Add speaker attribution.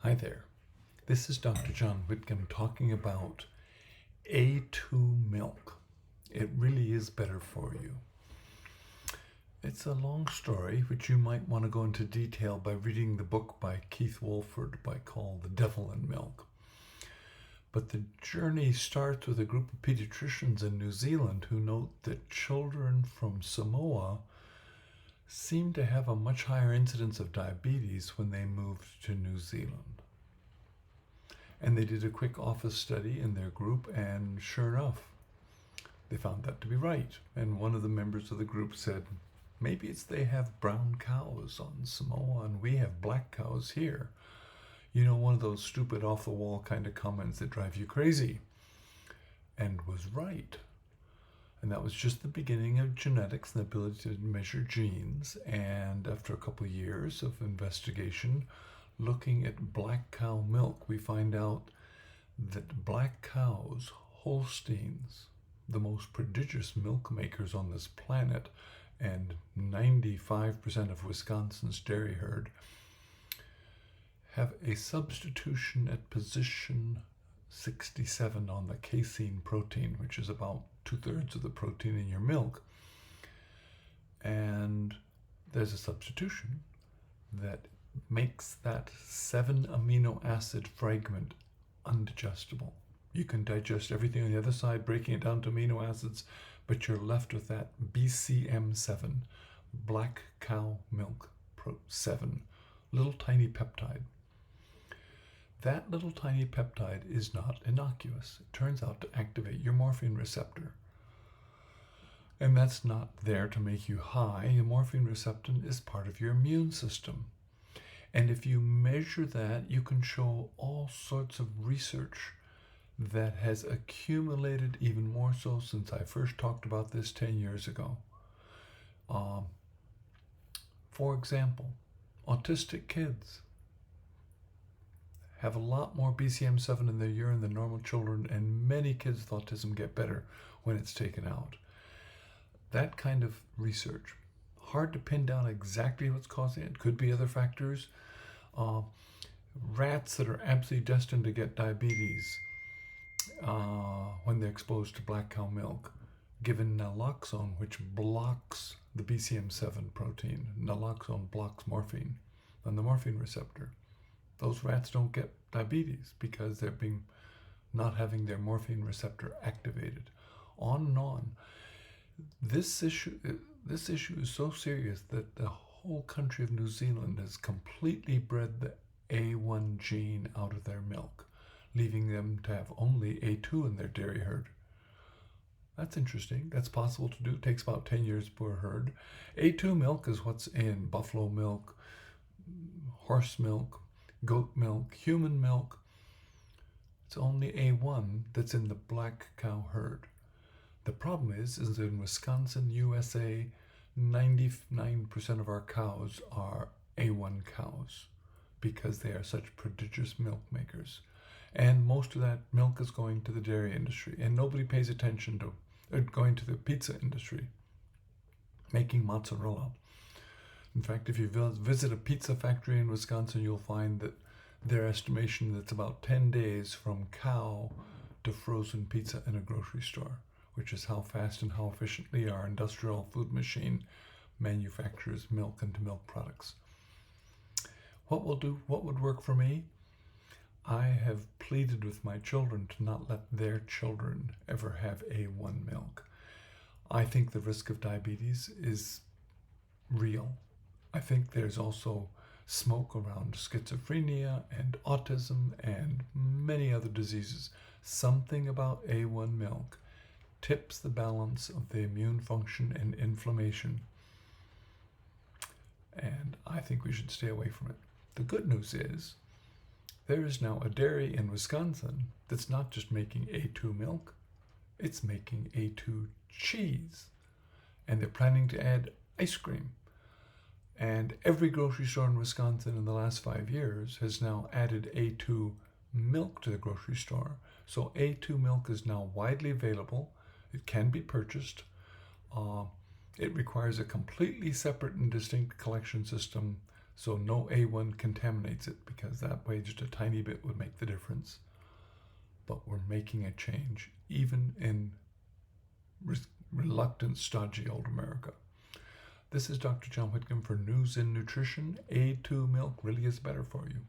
Speaker 1: Hi there. This is Dr. John Whitcomb talking about A2 milk. It really is better for you. It's a long story, which you might want to go into detail by reading the book by Keith Wolford called The Devil in Milk. But the journey starts with a group of pediatricians in New Zealand who note that children from Samoa seem to have a much higher incidence of diabetes when they moved to New Zealand. And they did a quick office study in their group, and sure enough, they found that to be right. And one of the members of the group said, maybe it's they have brown cows on Samoa and we have black cows here. You know, one of those stupid off-the-wall kind of comments that drive you crazy. And was right. And that was just the beginning of genetics and the ability to measure genes. And after a couple of years of investigation, looking at black cow milk, we find out that black cows, Holsteins, the most prodigious milk makers on this planet, and 95% of Wisconsin's dairy herd, have a substitution at position 67 on the casein protein, which is about 2/3 of the protein in your milk. And there's a substitution that makes that 7 amino acid fragment undigestible. You can digest everything on the other side, breaking it down to amino acids, but you're left with that BCM7, black cow milk 7, little tiny peptide. That little tiny peptide is not innocuous. It turns out to activate your morphine receptor. And that's not there to make you high. The morphine receptor is part of your immune system. And if you measure that, you can show all sorts of research that has accumulated, even more so since I first talked about this 10 years ago. For example, autistic kids have a lot more BCM7 in their urine than normal children, and many kids with autism get better when it's taken out. That kind of research, hard to pin down exactly what's causing it. Could be other factors. Rats that are absolutely destined to get diabetes when they're exposed to black cow milk, given naloxone, which blocks the BCM7 protein. Naloxone blocks morphine on the morphine receptor. Those rats don't get diabetes because they're not having their morphine receptor activated. On and on. This issue is so serious that the whole country of New Zealand has completely bred the A1 gene out of their milk, leaving them to have only A2 in their dairy herd. That's interesting. That's possible to do. It takes about 10 years per herd. A2 milk is what's in buffalo milk, horse milk, goat milk, human milk. It's only A1 that's in the black cow herd. The problem is in Wisconsin, USA, 99% of our cows are A1 cows because they are such prodigious milk makers. And most of that milk is going to the dairy industry, and nobody pays attention to going to the pizza industry, making mozzarella. In fact, if you visit a pizza factory in Wisconsin, you'll find that their estimation that's about 10 days from cow to frozen pizza in a grocery store, which is how fast and how efficiently our industrial food machine manufactures milk into milk products. What would work for me? I have pleaded with my children to not let their children ever have A1 milk. I think the risk of diabetes is real. I think there's also smoke around schizophrenia and autism and many other diseases. Something about A1 milk tips the balance of the immune function and inflammation. And I think we should stay away from it. The good news is there is now a dairy in Wisconsin that's not just making A2 milk, it's making A2 cheese. And they're planning to add ice cream. And every grocery store in Wisconsin in the last 5 years has now added A2 milk to the grocery store. So A2 milk is now widely available. It can be purchased. It requires a completely separate and distinct collection system So no A1 contaminates it, because that way just a tiny bit would make the difference. But we're making a change, even in reluctant, stodgy old America. This is Dr. John Whitcomb for News in Nutrition. A2 milk really is better for you.